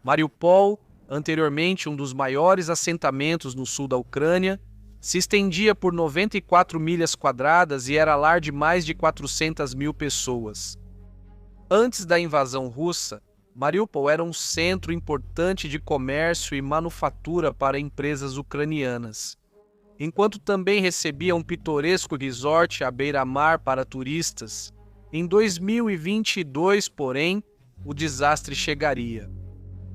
Mariupol, anteriormente um dos maiores assentamentos no sul da Ucrânia, se estendia por 94 milhas quadradas e era lar de mais de 400 mil pessoas. Antes da invasão russa, Mariupol era um centro importante de comércio e manufatura para empresas ucranianas, enquanto também recebia um pitoresco resort à beira-mar para turistas. Em 2022, porém, o desastre chegaria.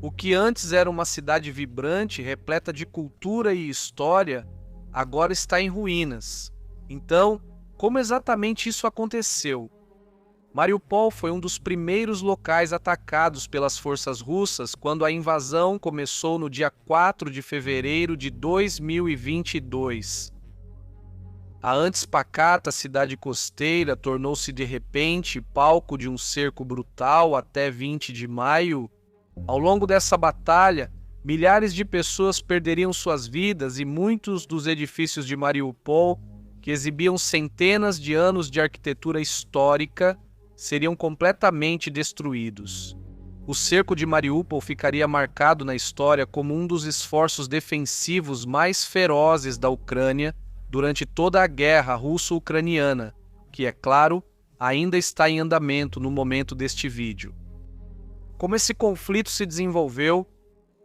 O que antes era uma cidade vibrante, repleta de cultura e história, agora está em ruínas. Então, como exatamente isso aconteceu? Mariupol foi um dos primeiros locais atacados pelas forças russas quando a invasão começou no dia 4 de fevereiro de 2022. A antes pacata cidade costeira tornou-se de repente palco de um cerco brutal até 20 de maio. Ao longo dessa batalha, milhares de pessoas perderiam suas vidas e muitos dos edifícios de Mariupol, que exibiam centenas de anos de arquitetura histórica, seriam completamente destruídos. O cerco de Mariupol ficaria marcado na história como um dos esforços defensivos mais ferozes da Ucrânia durante toda a guerra russo-ucraniana, que, é claro, ainda está em andamento no momento deste vídeo. Como esse conflito se desenvolveu,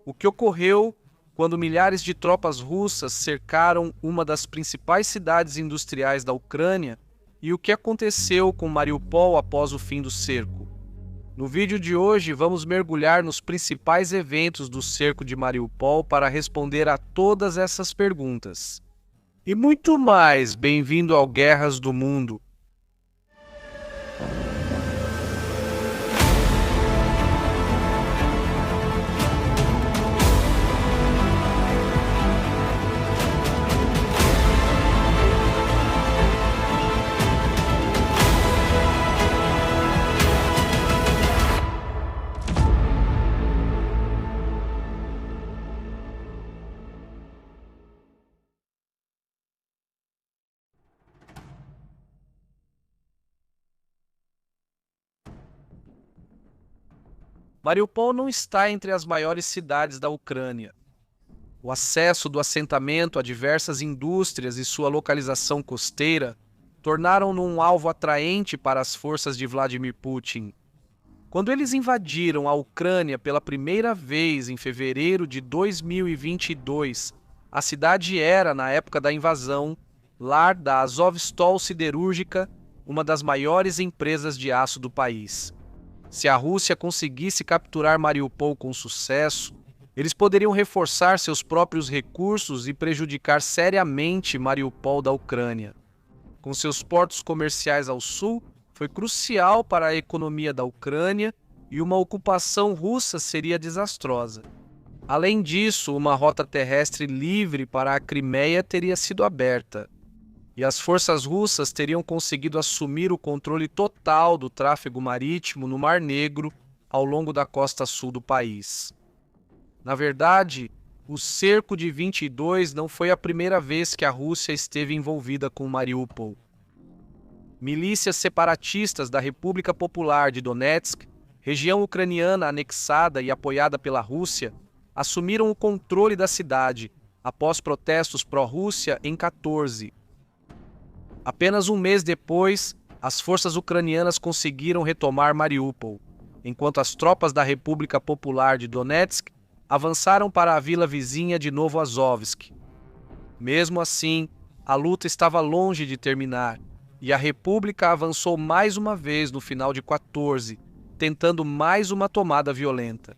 o que ocorreu quando milhares de tropas russas cercaram uma das principais cidades industriais da Ucrânia e o que aconteceu com Mariupol após o fim do cerco. No vídeo de hoje, vamos mergulhar nos principais eventos do cerco de Mariupol para responder a todas essas perguntas. E muito mais, bem-vindo ao Guerras do Mundo. Mariupol não está entre as maiores cidades da Ucrânia. O acesso do assentamento a diversas indústrias e sua localização costeira tornaram-no um alvo atraente para as forças de Vladimir Putin. Quando eles invadiram a Ucrânia pela primeira vez em fevereiro de 2022, a cidade era, na época da invasão, lar da Azovstal Siderúrgica, uma das maiores empresas de aço do país. Se a Rússia conseguisse capturar Mariupol com sucesso, eles poderiam reforçar seus próprios recursos e prejudicar seriamente Mariupol da Ucrânia. Com seus portos comerciais ao sul, foi crucial para a economia da Ucrânia e uma ocupação russa seria desastrosa. Além disso, uma rota terrestre livre para a Crimeia teria sido aberta, e as forças russas teriam conseguido assumir o controle total do tráfego marítimo no Mar Negro ao longo da costa sul do país. Na verdade, o cerco de 22 não foi a primeira vez que a Rússia esteve envolvida com Mariupol. Milícias separatistas da República Popular de Donetsk, região ucraniana anexada e apoiada pela Rússia, assumiram o controle da cidade após protestos pró-Rússia em 14. Apenas um mês depois, as forças ucranianas conseguiram retomar Mariupol, enquanto as tropas da República Popular de Donetsk avançaram para a vila vizinha de Novoazovsk. Mesmo assim, a luta estava longe de terminar, e a República avançou mais uma vez no final de 14, tentando mais uma tomada violenta.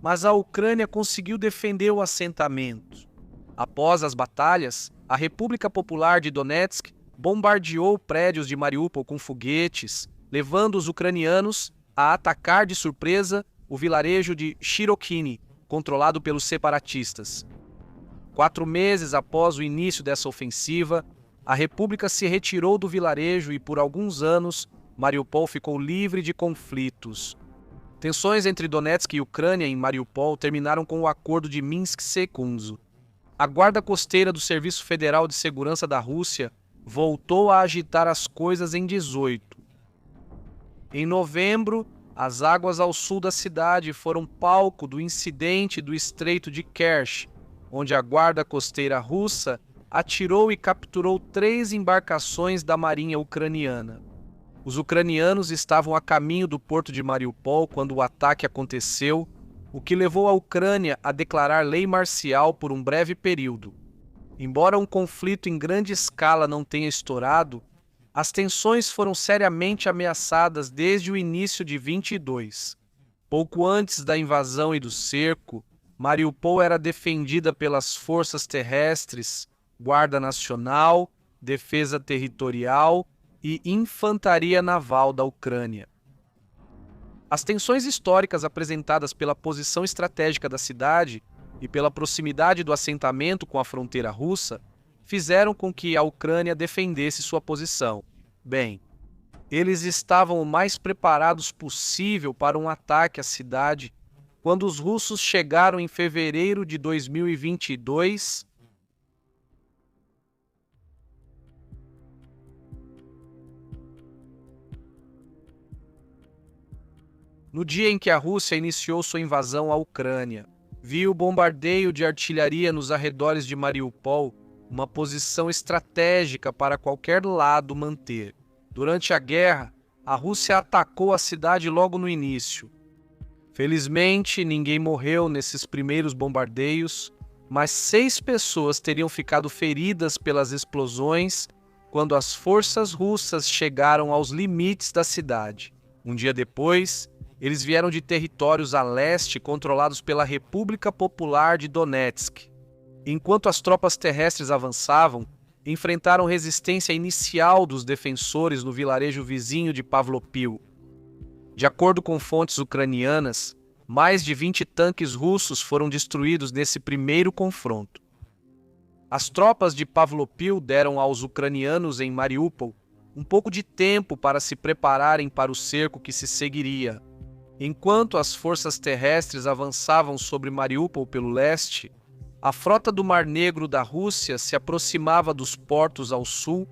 Mas a Ucrânia conseguiu defender o assentamento. Após as batalhas, a República Popular de Donetsk bombardeou prédios de Mariupol com foguetes, levando os ucranianos a atacar de surpresa o vilarejo de Shirokini, controlado pelos separatistas. 4 meses após o início dessa ofensiva, a República se retirou do vilarejo e, por alguns anos, Mariupol ficou livre de conflitos. Tensões entre Donetsk e Ucrânia em Mariupol terminaram com o Acordo de Minsk II. A Guarda Costeira do Serviço Federal de Segurança da Rússia voltou a agitar as coisas em 18. Em novembro, As águas ao sul da cidade foram palco do incidente do Estreito de Kerch, onde a guarda costeira russa atirou e capturou 3 embarcações da marinha ucraniana. Os ucranianos estavam a caminho do porto de Mariupol quando o ataque aconteceu, o que levou a Ucrânia a declarar lei marcial por um breve período. Embora um conflito em grande escala não tenha estourado, as tensões foram seriamente ameaçadas desde o início de 22. Pouco antes da invasão e do cerco, Mariupol era defendida pelas forças terrestres, Guarda Nacional, Defesa Territorial e Infantaria Naval da Ucrânia. As tensões históricas apresentadas pela posição estratégica da cidade e pela proximidade do assentamento com a fronteira russa fizeram com que a Ucrânia defendesse sua posição. Bem, eles estavam o mais preparados possível para um ataque à cidade quando os russos chegaram em fevereiro de 2022. No dia em que a Rússia iniciou sua invasão à Ucrânia, viu o bombardeio de artilharia nos arredores de Mariupol, uma posição estratégica para qualquer lado manter. Durante a guerra, a Rússia atacou a cidade logo no início. Felizmente, ninguém morreu nesses primeiros bombardeios, mas 6 pessoas teriam ficado feridas pelas explosões quando as forças russas chegaram aos limites da cidade. Um dia depois, eles vieram de territórios a leste controlados pela República Popular de Donetsk. Enquanto as tropas terrestres avançavam, enfrentaram resistência inicial dos defensores no vilarejo vizinho de Pavlopil. De acordo com fontes ucranianas, mais de 20 tanques russos foram destruídos nesse primeiro confronto. As tropas de Pavlopil deram aos ucranianos em Mariupol um pouco de tempo para se prepararem para o cerco que se seguiria. Enquanto as forças terrestres avançavam sobre Mariupol pelo leste, a frota do Mar Negro da Rússia se aproximava dos portos ao sul.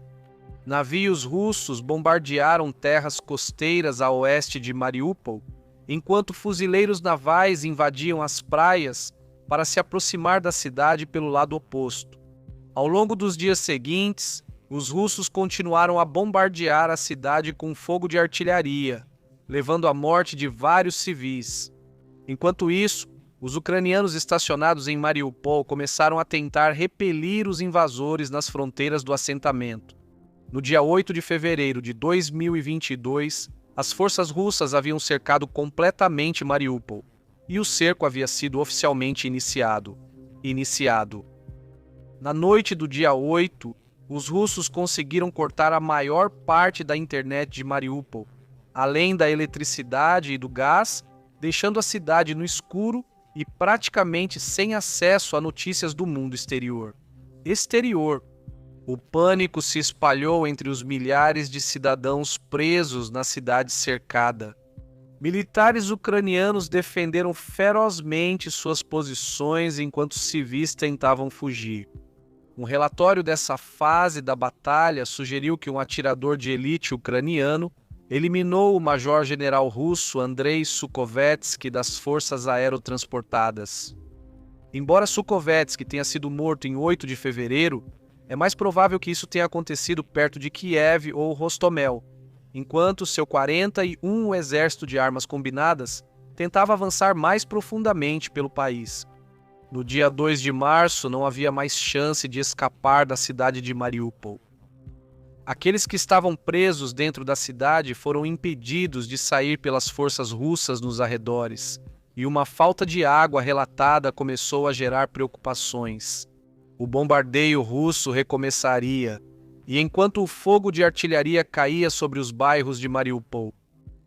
Navios russos bombardearam terras costeiras a oeste de Mariupol, enquanto fuzileiros navais invadiam as praias para se aproximar da cidade pelo lado oposto. Ao longo dos dias seguintes, os russos continuaram a bombardear a cidade com fogo de artilharia, levando à morte de vários civis. Enquanto isso, os ucranianos estacionados em Mariupol começaram a tentar repelir os invasores nas fronteiras do assentamento. No dia 8 de fevereiro de 2022, as forças russas haviam cercado completamente Mariupol, e o cerco havia sido oficialmente iniciado. Na noite do dia 8, os russos conseguiram cortar a maior parte da internet de Mariupol, além da eletricidade e do gás, deixando a cidade no escuro e praticamente sem acesso a notícias do mundo exterior. O pânico se espalhou entre os milhares de cidadãos presos na cidade cercada. Militares ucranianos defenderam ferozmente suas posições enquanto civis tentavam fugir. Um relatório dessa fase da batalha sugeriu que um atirador de elite ucraniano eliminou o major-general russo Andrei Sukhovetsky das forças aerotransportadas. Embora Sukhovetsky tenha sido morto em 8 de fevereiro, é mais provável que isso tenha acontecido perto de Kiev ou Hostomel, enquanto seu 41º exército de armas combinadas tentava avançar mais profundamente pelo país. No dia 2 de março, não havia mais chance de escapar da cidade de Mariupol. Aqueles que estavam presos dentro da cidade foram impedidos de sair pelas forças russas nos arredores, e uma falta de água relatada começou a gerar preocupações. O bombardeio russo recomeçaria, e enquanto o fogo de artilharia caía sobre os bairros de Mariupol,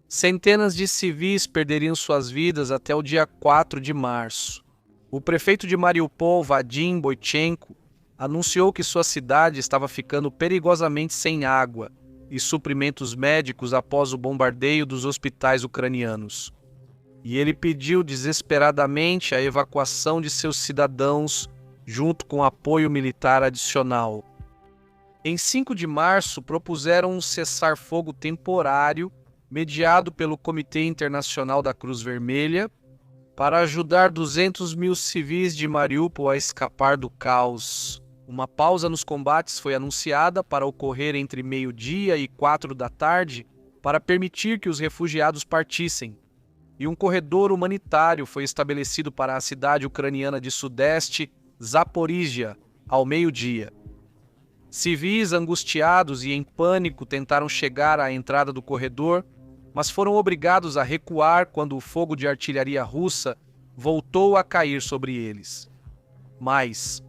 centenas de civis perderiam suas vidas até o dia 4 de março. O prefeito de Mariupol, Vadim Boichenko, anunciou que sua cidade estava ficando perigosamente sem água e suprimentos médicos após o bombardeio dos hospitais ucranianos. E ele pediu desesperadamente a evacuação de seus cidadãos junto com apoio militar adicional. Em 5 de março, propuseram um cessar-fogo temporário mediado pelo Comitê Internacional da Cruz Vermelha, para ajudar 200 mil civis de Mariupol a escapar do caos. Uma pausa nos combates foi anunciada para ocorrer entre meio-dia e 4 da tarde para permitir que os refugiados partissem, e um corredor humanitário foi estabelecido para a cidade ucraniana de Sudeste, Zaporíjia, ao meio-dia. Civis angustiados e em pânico tentaram chegar à entrada do corredor, mas foram obrigados a recuar quando o fogo de artilharia russa voltou a cair sobre eles. Mas,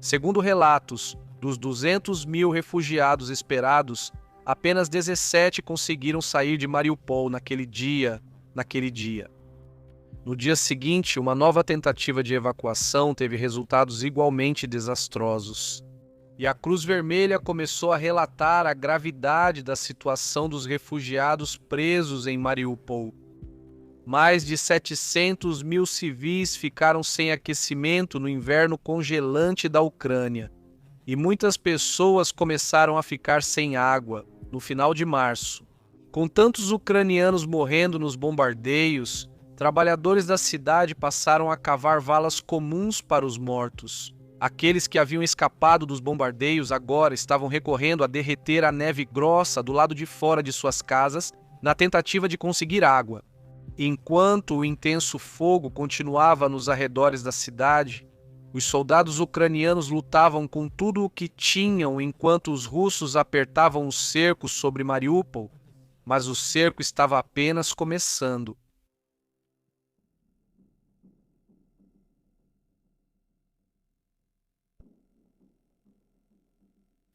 segundo relatos, dos 200 mil refugiados esperados, apenas 17 conseguiram sair de Mariupol naquele dia. No dia seguinte, uma nova tentativa de evacuação teve resultados igualmente desastrosos. E a Cruz Vermelha começou a relatar a gravidade da situação dos refugiados presos em Mariupol. Mais de 700 mil civis ficaram sem aquecimento no inverno congelante da Ucrânia, e muitas pessoas começaram a ficar sem água no final de março. Com tantos ucranianos morrendo nos bombardeios, trabalhadores da cidade passaram a cavar valas comuns para os mortos. Aqueles que haviam escapado dos bombardeios agora estavam recorrendo a derreter a neve grossa do lado de fora de suas casas na tentativa de conseguir água. Enquanto o intenso fogo continuava nos arredores da cidade, os soldados ucranianos lutavam com tudo o que tinham enquanto os russos apertavam o cerco sobre Mariupol, mas o cerco estava apenas começando.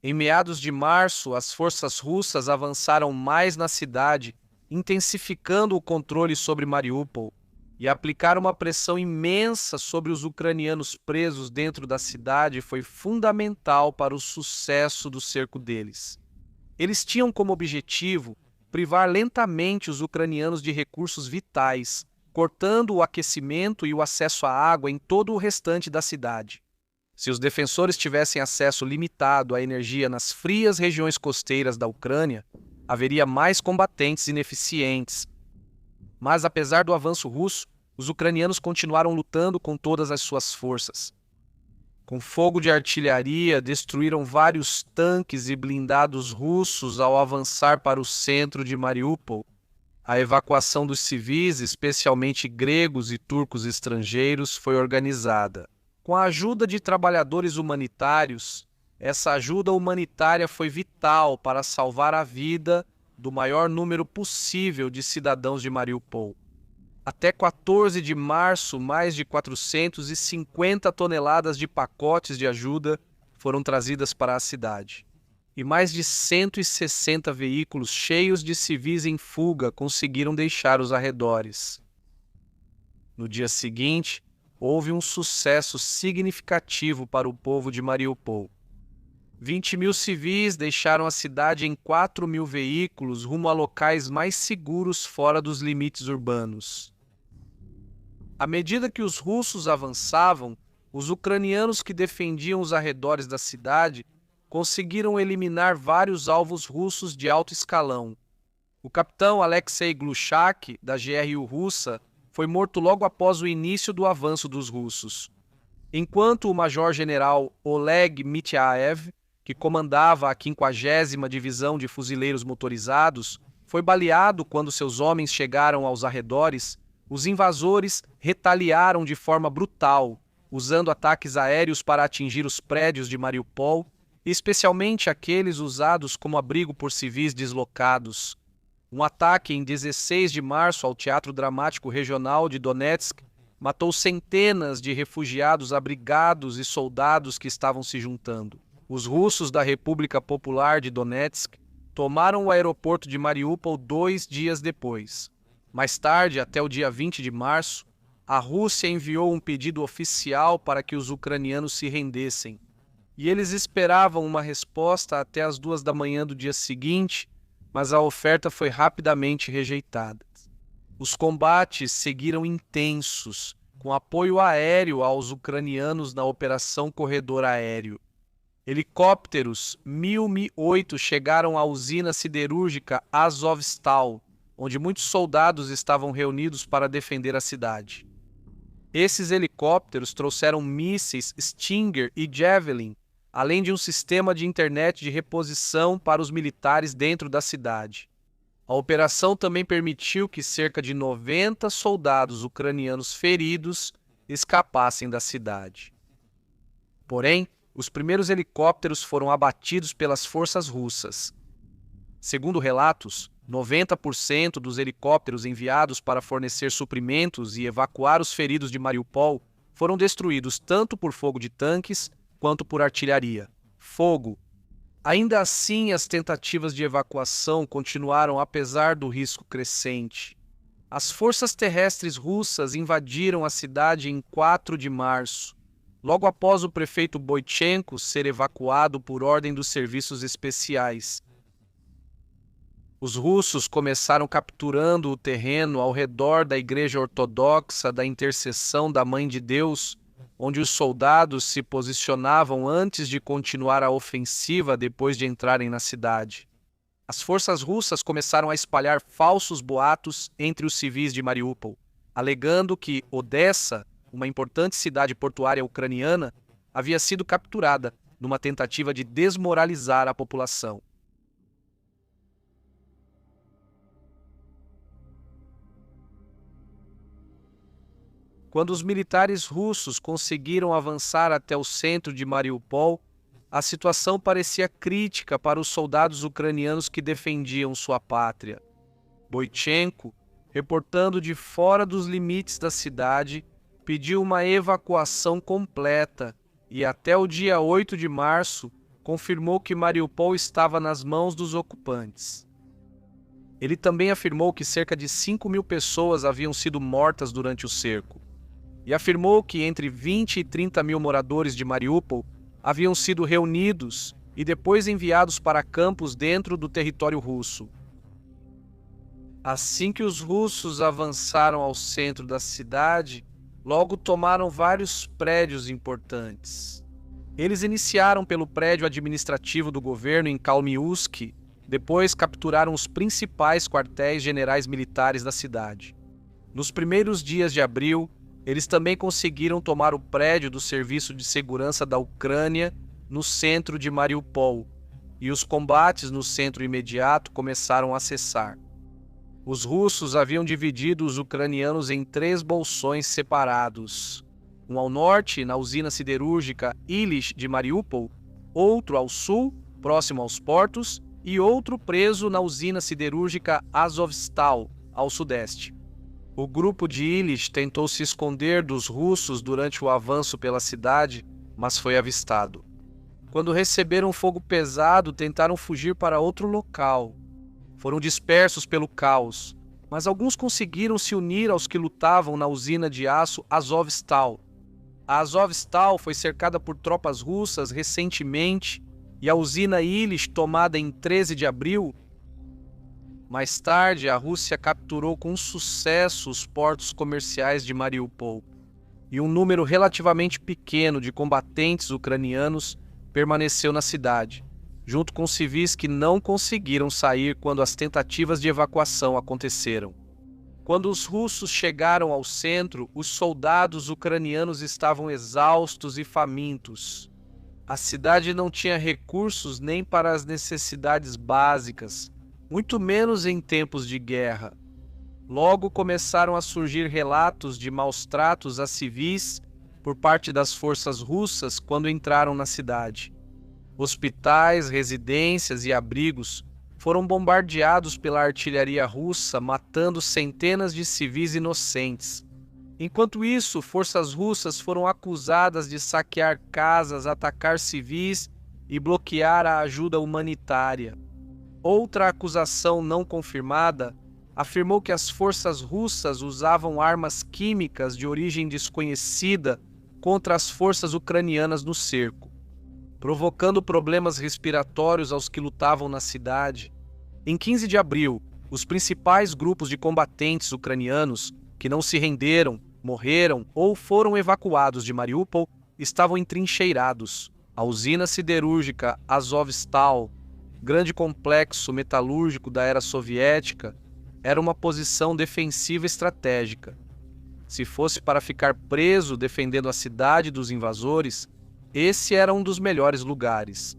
Em meados de março, as forças russas avançaram mais na cidade, intensificando o controle sobre Mariupol, e aplicar uma pressão imensa sobre os ucranianos presos dentro da cidade foi fundamental para o sucesso do cerco deles. Eles tinham como objetivo privar lentamente os ucranianos de recursos vitais, cortando o aquecimento e o acesso à água em todo o restante da cidade. Se os defensores tivessem acesso limitado à energia nas frias regiões costeiras da Ucrânia, haveria mais combatentes ineficientes. Mas, apesar do avanço russo, os ucranianos continuaram lutando com todas as suas forças. Com fogo de artilharia, destruíram vários tanques e blindados russos ao avançar para o centro de Mariupol. A evacuação dos civis, especialmente gregos e turcos estrangeiros, foi organizada. Com a ajuda de trabalhadores humanitários, essa ajuda humanitária foi vital para salvar a vida do maior número possível de cidadãos de Mariupol. Até 14 de março, mais de 450 toneladas de pacotes de ajuda foram trazidas para a cidade. E mais de 160 veículos cheios de civis em fuga conseguiram deixar os arredores. No dia seguinte, houve um sucesso significativo para o povo de Mariupol. 20 mil civis deixaram a cidade em 4 mil veículos rumo a locais mais seguros fora dos limites urbanos. À medida que os russos avançavam, os ucranianos que defendiam os arredores da cidade conseguiram eliminar vários alvos russos de alto escalão. O capitão Alexei Glushak, da GRU russa, foi morto logo após o início do avanço dos russos, enquanto o major-general Oleg Mityaev, que comandava a 50ª Divisão de Fuzileiros Motorizados, foi baleado quando seus homens chegaram aos arredores. Os invasores retaliaram de forma brutal, usando ataques aéreos para atingir os prédios de Mariupol, especialmente aqueles usados como abrigo por civis deslocados. Um ataque em 16 de março ao Teatro Dramático Regional de Donetsk matou centenas de refugiados abrigados e soldados que estavam se juntando. Os russos da República Popular de Donetsk tomaram o aeroporto de Mariupol 2 dias depois. Mais tarde, até o dia 20 de março, a Rússia enviou um pedido oficial para que os ucranianos se rendessem. E eles esperavam uma resposta até as 2 da manhã do dia seguinte, mas a oferta foi rapidamente rejeitada. Os combates seguiram intensos, com apoio aéreo aos ucranianos na Operação Corredor Aéreo. Helicópteros Mi-8 chegaram à usina siderúrgica Azovstal, onde muitos soldados estavam reunidos para defender a cidade. Esses helicópteros trouxeram mísseis Stinger e Javelin, além de um sistema de internet de reposição para os militares dentro da cidade. A operação também permitiu que cerca de 90 soldados ucranianos feridos escapassem da cidade. Porém, os primeiros helicópteros foram abatidos pelas forças russas. Segundo relatos, 90% dos helicópteros enviados para fornecer suprimentos e evacuar os feridos de Mariupol foram destruídos tanto por fogo de tanques quanto por artilharia. Fogo. Ainda assim, as tentativas de evacuação continuaram apesar do risco crescente. As forças terrestres russas invadiram a cidade em 4 de março, logo após o prefeito Boichenko ser evacuado por ordem dos serviços especiais. Os russos começaram capturando o terreno ao redor da Igreja Ortodoxa da Intercessão da Mãe de Deus, onde os soldados se posicionavam antes de continuar a ofensiva depois de entrarem na cidade. As forças russas começaram a espalhar falsos boatos entre os civis de Mariupol, alegando que Odessa, uma importante cidade portuária ucraniana, havia sido capturada numa tentativa de desmoralizar a população. Quando os militares russos conseguiram avançar até o centro de Mariupol, a situação parecia crítica para os soldados ucranianos que defendiam sua pátria. Boichenko, reportando de fora dos limites da cidade, pediu uma evacuação completa e, até o dia 8 de março, confirmou que Mariupol estava nas mãos dos ocupantes. Ele também afirmou que cerca de 5.000 pessoas haviam sido mortas durante o cerco, e afirmou que entre 20 e 30 mil moradores de Mariupol haviam sido reunidos e depois enviados para campos dentro do território russo. Assim que os russos avançaram ao centro da cidade, logo tomaram vários prédios importantes. Eles iniciaram pelo prédio administrativo do governo em Kalmiusk, depois capturaram os principais quartéis generais militares da cidade. Nos primeiros dias de abril, eles também conseguiram tomar o prédio do Serviço de Segurança da Ucrânia no centro de Mariupol, e os combates no centro imediato começaram a cessar. Os russos haviam dividido os ucranianos em 3 bolsões separados, um ao norte, na usina siderúrgica Illich de Mariupol, outro ao sul, próximo aos portos, e outro preso na usina siderúrgica Azovstal, ao sudeste. O grupo de Illich tentou se esconder dos russos durante o avanço pela cidade, mas foi avistado. Quando receberam fogo pesado, tentaram fugir para outro local. Foram dispersos pelo caos, mas alguns conseguiram se unir aos que lutavam na usina de aço Azovstal. A Azovstal foi cercada por tropas russas recentemente e a usina Illich, tomada em 13 de abril, mais tarde, a Rússia capturou com sucesso os portos comerciais de Mariupol, e um número relativamente pequeno de combatentes ucranianos permaneceu na cidade, junto com civis que não conseguiram sair quando as tentativas de evacuação aconteceram. Quando os russos chegaram ao centro, os soldados ucranianos estavam exaustos e famintos. A cidade não tinha recursos nem para as necessidades básicas, muito menos em tempos de guerra. Logo começaram a surgir relatos de maus-tratos a civis por parte das forças russas quando entraram na cidade. Hospitais, residências e abrigos foram bombardeados pela artilharia russa, matando centenas de civis inocentes. Enquanto isso, forças russas foram acusadas de saquear casas, atacar civis e bloquear a ajuda humanitária. Outra acusação não confirmada afirmou que as forças russas usavam armas químicas de origem desconhecida contra as forças ucranianas no cerco, provocando problemas respiratórios aos que lutavam na cidade. Em 15 de abril, os principais grupos de combatentes ucranianos que não se renderam, morreram ou foram evacuados de Mariupol estavam entrincheirados. A usina siderúrgica Azovstal, grande complexo metalúrgico da era soviética, era uma posição defensiva estratégica. Se fosse para ficar preso defendendo a cidade dos invasores, esse era um dos melhores lugares.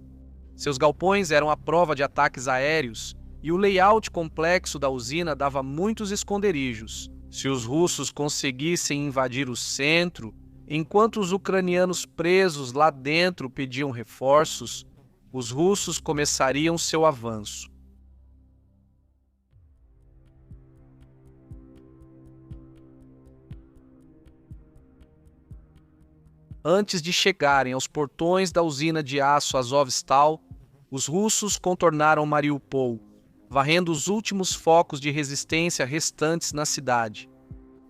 Seus galpões eram a prova de ataques aéreos e o layout complexo da usina dava muitos esconderijos. Se os russos conseguissem invadir o centro, enquanto os ucranianos presos lá dentro pediam reforços, os russos começariam seu avanço. Antes de chegarem aos portões da usina de aço Azovstal, os russos contornaram Mariupol, varrendo os últimos focos de resistência restantes na cidade.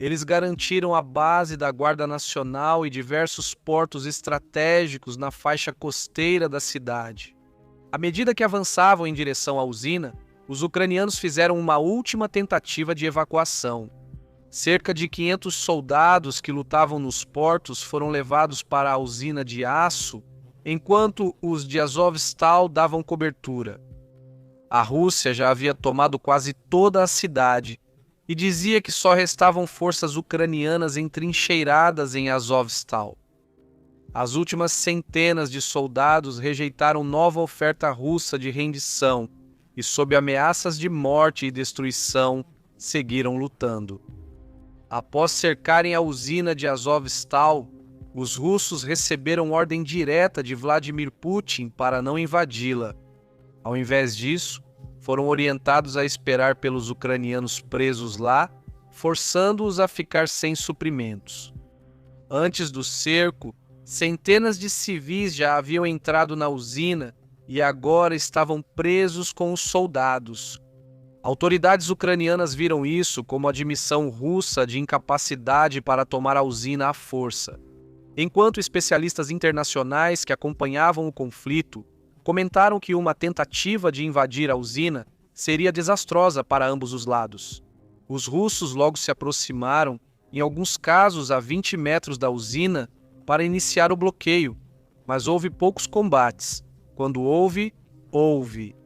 Eles garantiram a base da Guarda Nacional e diversos portos estratégicos na faixa costeira da cidade. À medida que avançavam em direção à usina, os ucranianos fizeram uma última tentativa de evacuação. Cerca de 500 soldados que lutavam nos portos foram levados para a usina de aço, enquanto os de Azovstal davam cobertura. A Rússia já havia tomado quase toda a cidade e dizia que só restavam forças ucranianas entrincheiradas em Azovstal. As últimas centenas de soldados rejeitaram nova oferta russa de rendição e, sob ameaças de morte e destruição, seguiram lutando. Após cercarem a usina de Azovstal, os russos receberam ordem direta de Vladimir Putin para não invadi-la. Ao invés disso, foram orientados a esperar pelos ucranianos presos lá, forçando-os a ficar sem suprimentos. Antes do cerco, centenas de civis já haviam entrado na usina e agora estavam presos com os soldados. Autoridades ucranianas viram isso como admissão russa de incapacidade para tomar a usina à força, enquanto especialistas internacionais que acompanhavam o conflito comentaram que uma tentativa de invadir a usina seria desastrosa para ambos os lados. Os russos logo se aproximaram, em alguns casos a 20 metros da usina, para iniciar o bloqueio, mas houve poucos combates. Quando houve.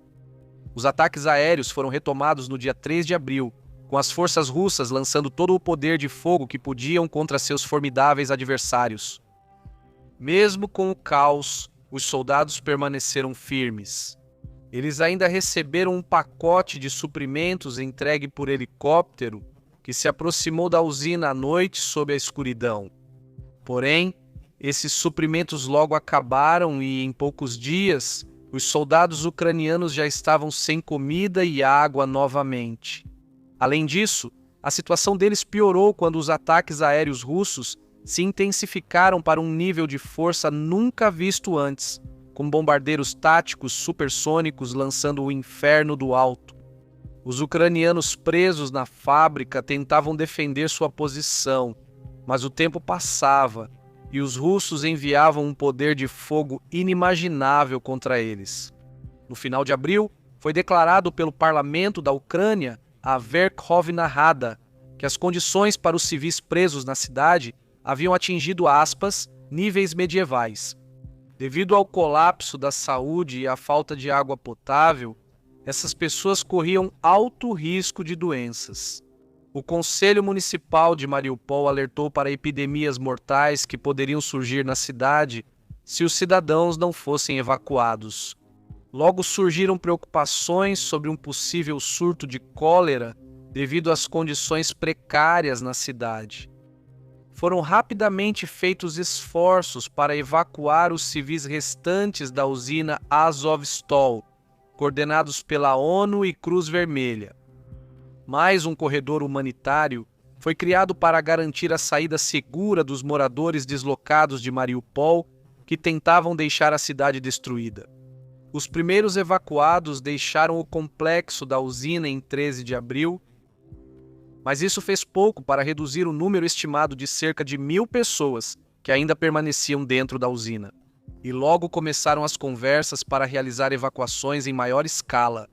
Os ataques aéreos foram retomados no dia 3 de abril, com as forças russas lançando todo o poder de fogo que podiam contra seus formidáveis adversários. Mesmo com o caos, os soldados permaneceram firmes. Eles ainda receberam um pacote de suprimentos entregue por helicóptero que se aproximou da usina à noite sob a escuridão. Porém, esses suprimentos logo acabaram e, em poucos dias, os soldados ucranianos já estavam sem comida e água novamente. Além disso, a situação deles piorou quando os ataques aéreos russos se intensificaram para um nível de força nunca visto antes, com bombardeiros táticos supersônicos lançando o inferno do alto. Os ucranianos presos na fábrica tentavam defender sua posição, mas o tempo passava e os russos enviavam um poder de fogo inimaginável contra eles. No final de abril, foi declarado pelo parlamento da Ucrânia, a Verkhovna Rada, que as condições para os civis presos na cidade haviam atingido, aspas, níveis medievais. Devido ao colapso da saúde e à falta de água potável, essas pessoas corriam alto risco de doenças. O Conselho Municipal de Mariupol alertou para epidemias mortais que poderiam surgir na cidade se os cidadãos não fossem evacuados. Logo surgiram preocupações sobre um possível surto de cólera devido às condições precárias na cidade. Foram rapidamente feitos esforços para evacuar os civis restantes da usina Azovstal, coordenados pela ONU e Cruz Vermelha. Mais um corredor humanitário foi criado para garantir a saída segura dos moradores deslocados de Mariupol que tentavam deixar a cidade destruída. Os primeiros evacuados deixaram o complexo da usina em 13 de abril, mas isso fez pouco para reduzir o número estimado de cerca de 1.000 pessoas que ainda permaneciam dentro da usina. E logo começaram as conversas para realizar evacuações em maior escala.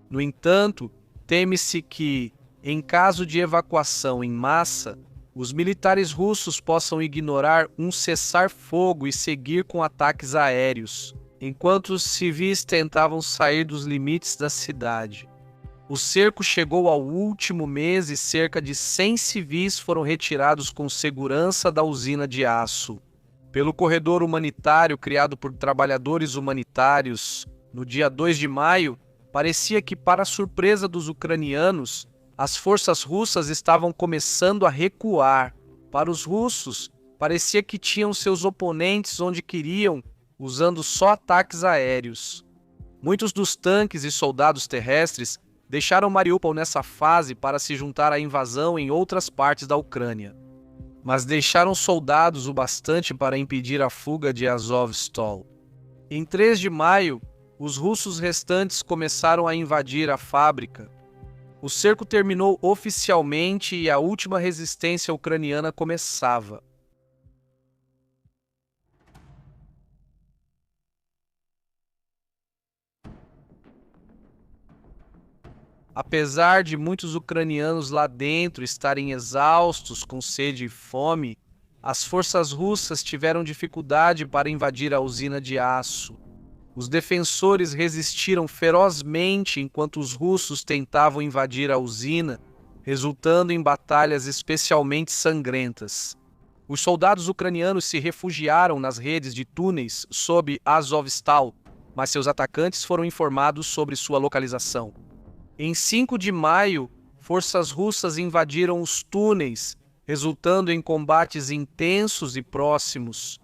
No entanto, teme-se que, em caso de evacuação em massa, os militares russos possam ignorar um cessar-fogo e seguir com ataques aéreos, enquanto os civis tentavam sair dos limites da cidade. O cerco chegou ao último mês e cerca de 100 civis foram retirados com segurança da usina de aço. Pelo corredor humanitário criado por trabalhadores humanitários, no dia 2 de maio, parecia que, para a surpresa dos ucranianos, as forças russas estavam começando a recuar. Para os russos, parecia que tinham seus oponentes onde queriam, usando só ataques aéreos. Muitos dos tanques e soldados terrestres deixaram Mariupol nessa fase para se juntar à invasão em outras partes da Ucrânia, mas deixaram soldados o bastante para impedir a fuga de Azovstal. Em 3 de maio, os russos restantes começaram a invadir a fábrica. O cerco terminou oficialmente e a última resistência ucraniana começava. Apesar de muitos ucranianos lá dentro estarem exaustos, com sede e fome, as forças russas tiveram dificuldade para invadir a usina de aço. Os defensores resistiram ferozmente enquanto os russos tentavam invadir a usina, resultando em batalhas especialmente sangrentas. Os soldados ucranianos se refugiaram nas redes de túneis sob Azovstal, mas seus atacantes foram informados sobre sua localização. Em 5 de maio, forças russas invadiram os túneis, resultando em combates intensos e próximos.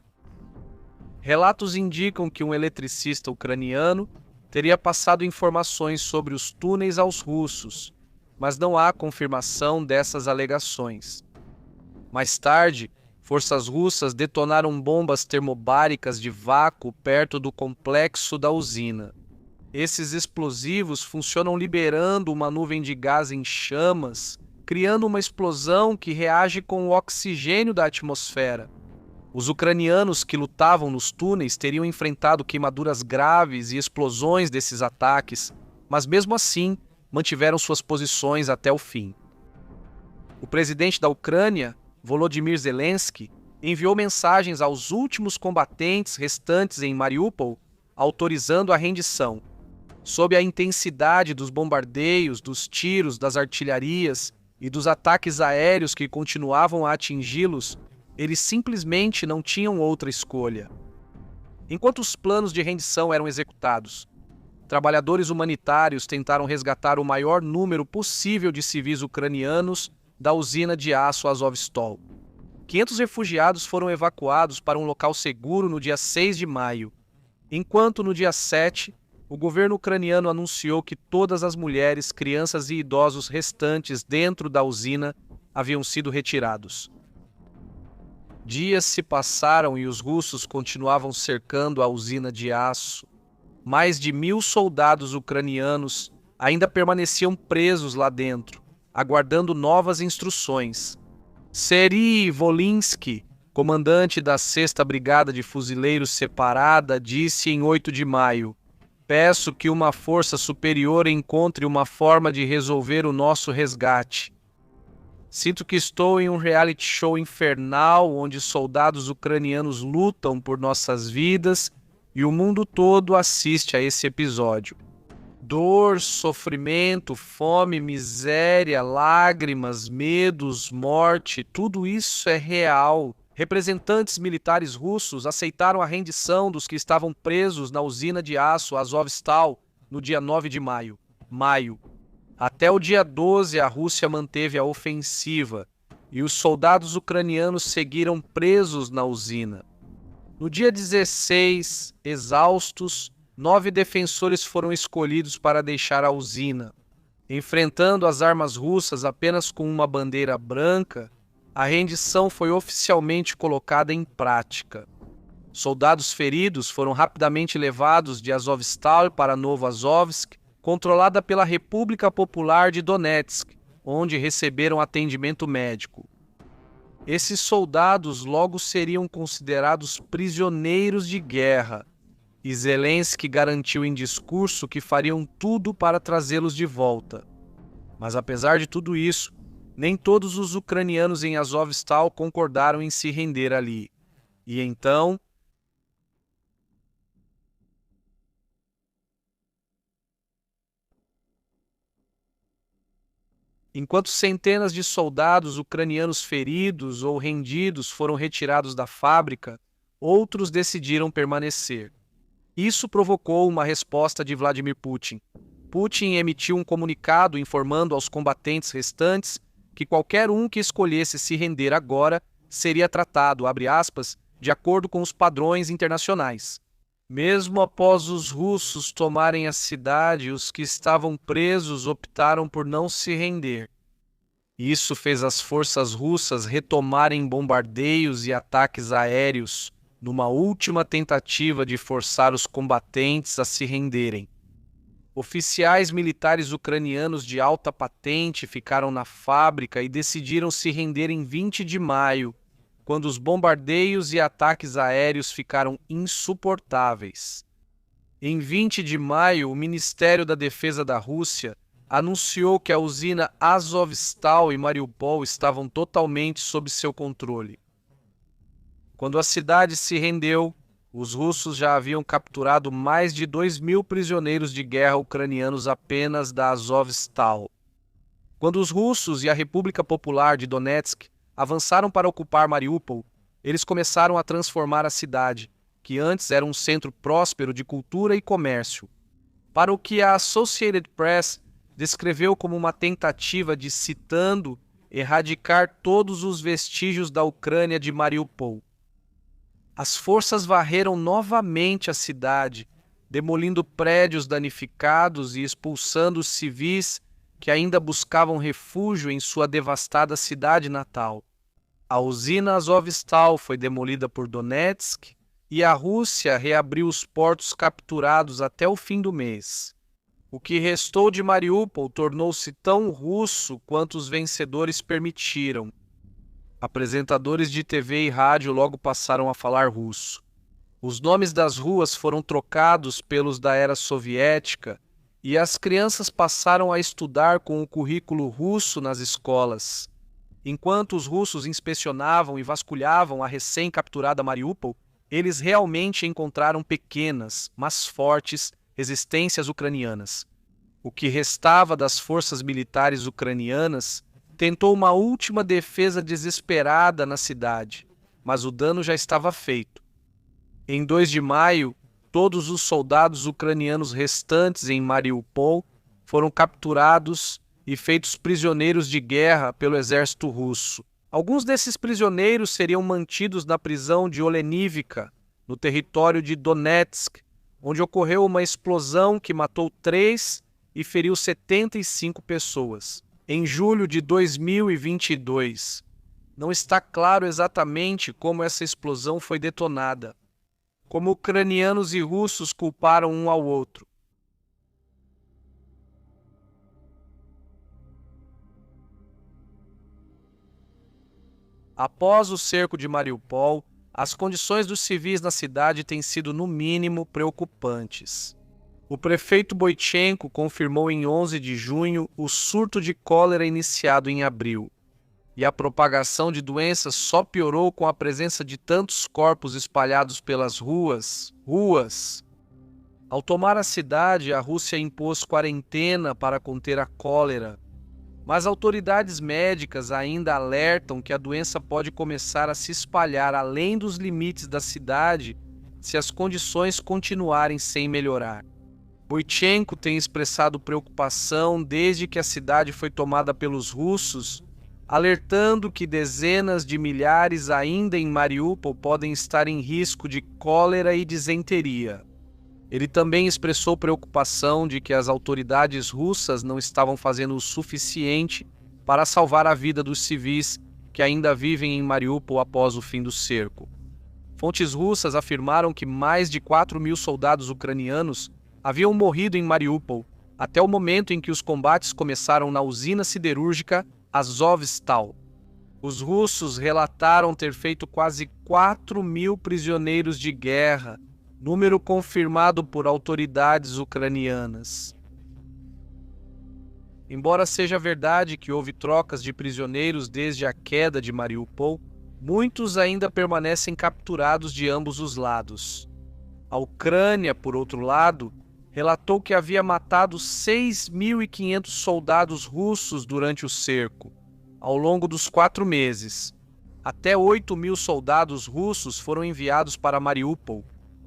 Relatos indicam que um eletricista ucraniano teria passado informações sobre os túneis aos russos, mas não há confirmação dessas alegações. Mais tarde, forças russas detonaram bombas termobáricas de vácuo perto do complexo da usina. Esses explosivos funcionam liberando uma nuvem de gás em chamas, criando uma explosão que reage com o oxigênio da atmosfera. Os ucranianos que lutavam nos túneis teriam enfrentado queimaduras graves e explosões desses ataques, mas mesmo assim mantiveram suas posições até o fim. O presidente da Ucrânia, Volodymyr Zelensky, enviou mensagens aos últimos combatentes restantes em Mariupol, autorizando a rendição. Sob a intensidade dos bombardeios, dos tiros, das artilharias e dos ataques aéreos que continuavam a atingi-los, eles simplesmente não tinham outra escolha. Enquanto os planos de rendição eram executados, trabalhadores humanitários tentaram resgatar o maior número possível de civis ucranianos da usina de aço Azovstal. 500 refugiados foram evacuados para um local seguro no dia 6 de maio, enquanto no dia 7, o governo ucraniano anunciou que todas as mulheres, crianças e idosos restantes dentro da usina haviam sido retirados. Dias se passaram e os russos continuavam cercando a usina de aço. Mais de 1.000 soldados ucranianos ainda permaneciam presos lá dentro, aguardando novas instruções. Serhiy Volinsky, comandante da 6ª Brigada de Fuzileiros Separada, disse em 8 de maio: "Peço que uma força superior encontre uma forma de resolver o nosso resgate. Sinto que estou em um reality show infernal onde soldados ucranianos lutam por nossas vidas e o mundo todo assiste a esse episódio. Dor, sofrimento, fome, miséria, lágrimas, medos, morte, tudo isso é real." Representantes militares russos aceitaram a rendição dos que estavam presos na usina de aço Azovstal no dia 9 de maio. Até o dia 12, a Rússia manteve a ofensiva e os soldados ucranianos seguiram presos na usina. No dia 16, exaustos, 9 defensores foram escolhidos para deixar a usina. Enfrentando as armas russas apenas com uma bandeira branca, a rendição foi oficialmente colocada em prática. Soldados feridos foram rapidamente levados de Azovstal para Novoazovsk, controlada pela República Popular de Donetsk, onde receberam atendimento médico. Esses soldados logo seriam considerados prisioneiros de guerra, e Zelensky garantiu em discurso que fariam tudo para trazê-los de volta. Mas apesar de tudo isso, nem todos os ucranianos em Azovstal concordaram em se render ali. E então, Enquanto centenas de soldados ucranianos feridos ou rendidos foram retirados da fábrica, outros decidiram permanecer. Isso provocou uma resposta de Vladimir Putin. Putin emitiu um comunicado informando aos combatentes restantes que qualquer um que escolhesse se render agora seria tratado, abre aspas, de acordo com os padrões internacionais. Mesmo após os russos tomarem a cidade, os que estavam presos optaram por não se render. Isso fez as forças russas retomarem bombardeios e ataques aéreos, numa última tentativa de forçar os combatentes a se renderem. Oficiais militares ucranianos de alta patente ficaram na fábrica e decidiram se render em 20 de maio, quando os bombardeios e ataques aéreos ficaram insuportáveis. Em 20 de maio, o Ministério da Defesa da Rússia anunciou que a usina Azovstal e Mariupol estavam totalmente sob seu controle. Quando a cidade se rendeu, os russos já haviam capturado mais de 2.000 prisioneiros de guerra ucranianos apenas da Azovstal. Quando os russos e a República Popular de Donetsk avançaram para ocupar Mariupol, eles começaram a transformar a cidade, que antes era um centro próspero de cultura e comércio, para o que a Associated Press descreveu como uma tentativa de, citando, erradicar todos os vestígios da Ucrânia de Mariupol. As forças varreram novamente a cidade, demolindo prédios danificados e expulsando os civis que ainda buscavam refúgio em sua devastada cidade natal. A usina Azovstal foi demolida por Donetsk e a Rússia reabriu os portos capturados até o fim do mês. O que restou de Mariupol tornou-se tão russo quanto os vencedores permitiram. Apresentadores de TV e rádio logo passaram a falar russo. Os nomes das ruas foram trocados pelos da era soviética e as crianças passaram a estudar com o currículo russo nas escolas. Enquanto os russos inspecionavam e vasculhavam a recém-capturada Mariupol, eles realmente encontraram pequenas, mas fortes, resistências ucranianas. O que restava das forças militares ucranianas tentou uma última defesa desesperada na cidade, mas o dano já estava feito. Em 2 de maio, todos os soldados ucranianos restantes em Mariupol foram capturados e feitos prisioneiros de guerra pelo exército russo. Alguns desses prisioneiros seriam mantidos na prisão de Olenivka, no território de Donetsk, onde ocorreu uma explosão que matou 3 e feriu 75 pessoas. Em julho de 2022, não está claro exatamente como essa explosão foi detonada, como ucranianos e russos culparam um ao outro. Após o cerco de Mariupol, as condições dos civis na cidade têm sido, no mínimo, preocupantes. O prefeito Boichenko confirmou em 11 de junho o surto de cólera iniciado em abril. E a propagação de doenças só piorou com a presença de tantos corpos espalhados pelas ruas. Ao tomar a cidade, a Rússia impôs quarentena para conter a cólera. Mas autoridades médicas ainda alertam que a doença pode começar a se espalhar além dos limites da cidade se as condições continuarem sem melhorar. Boichenko tem expressado preocupação desde que a cidade foi tomada pelos russos, alertando que dezenas de milhares ainda em Mariupol podem estar em risco de cólera e disenteria. Ele também expressou preocupação de que as autoridades russas não estavam fazendo o suficiente para salvar a vida dos civis que ainda vivem em Mariupol após o fim do cerco. Fontes russas afirmaram que mais de 4.000 soldados ucranianos haviam morrido em Mariupol até o momento em que os combates começaram na usina siderúrgica Azovstal. Os russos relataram ter feito quase 4.000 prisioneiros de guerra, número confirmado por autoridades ucranianas. Embora seja verdade que houve trocas de prisioneiros desde a queda de Mariupol, muitos ainda permanecem capturados de ambos os lados. A Ucrânia, por outro lado, relatou que havia matado 6.500 soldados russos durante o cerco, ao longo dos 4 meses. Até 8.000 soldados russos foram enviados para Mariupol,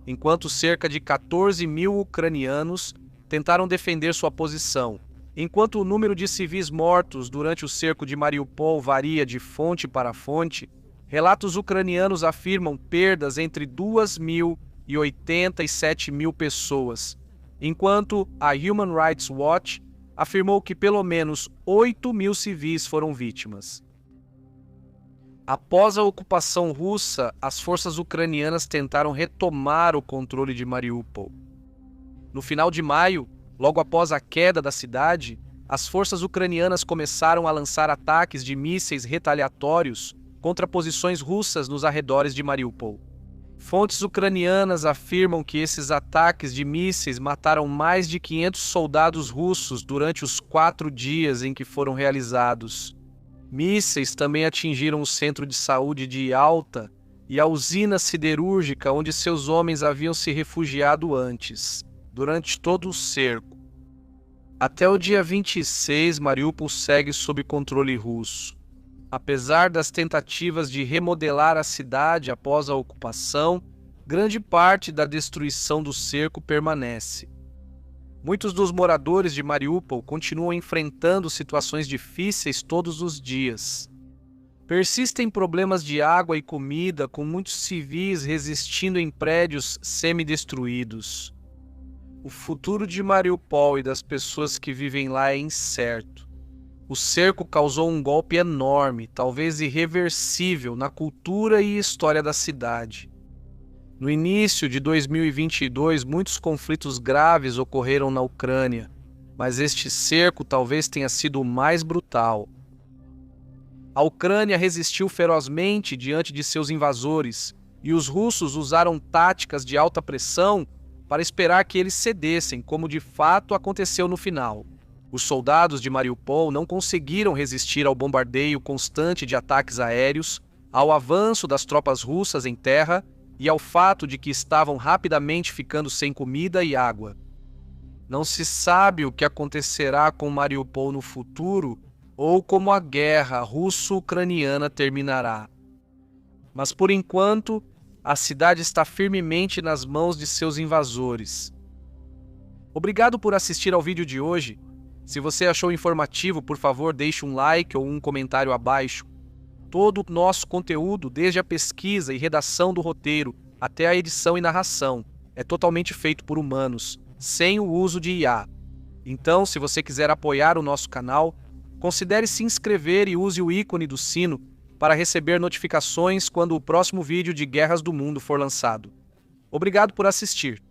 enquanto cerca de 14.000 ucranianos tentaram defender sua posição. Enquanto o número de civis mortos durante o cerco de Mariupol varia de fonte para fonte, relatos ucranianos afirmam perdas entre 2.000 e 87.000 pessoas, enquanto a Human Rights Watch afirmou que pelo menos 8.000 civis foram vítimas. Após a ocupação russa, as forças ucranianas tentaram retomar o controle de Mariupol. No final de maio, logo após a queda da cidade, as forças ucranianas começaram a lançar ataques de mísseis retaliatórios contra posições russas nos arredores de Mariupol. Fontes ucranianas afirmam que esses ataques de mísseis mataram mais de 500 soldados russos durante os 4 dias em que foram realizados. Mísseis também atingiram o centro de saúde de Yalta e a usina siderúrgica onde seus homens haviam se refugiado antes, durante todo o cerco. Até o dia 26, Mariupol segue sob controle russo. Apesar das tentativas de remodelar a cidade após a ocupação, grande parte da destruição do cerco permanece. Muitos dos moradores de Mariupol continuam enfrentando situações difíceis todos os dias. Persistem problemas de água e comida, com muitos civis resistindo em prédios semi-destruídos. O futuro de Mariupol e das pessoas que vivem lá é incerto. O cerco causou um golpe enorme, talvez irreversível, na cultura e história da cidade. No início de 2022, muitos conflitos graves ocorreram na Ucrânia, mas este cerco talvez tenha sido o mais brutal. A Ucrânia resistiu ferozmente diante de seus invasores, e os russos usaram táticas de alta pressão para esperar que eles cedessem, como de fato aconteceu no final. Os soldados de Mariupol não conseguiram resistir ao bombardeio constante de ataques aéreos, ao avanço das tropas russas em terra e ao fato de que estavam rapidamente ficando sem comida e água. Não se sabe o que acontecerá com Mariupol no futuro ou como a guerra russo-ucraniana terminará. Mas por enquanto, a cidade está firmemente nas mãos de seus invasores. Obrigado por assistir ao vídeo de hoje. Se você achou informativo, por favor, deixe um like ou um comentário abaixo. Todo o nosso conteúdo, desde a pesquisa e redação do roteiro até a edição e narração, é totalmente feito por humanos, sem o uso de IA. Então, se você quiser apoiar o nosso canal, considere se inscrever e use o ícone do sino para receber notificações quando o próximo vídeo de Guerras do Mundo for lançado. Obrigado por assistir.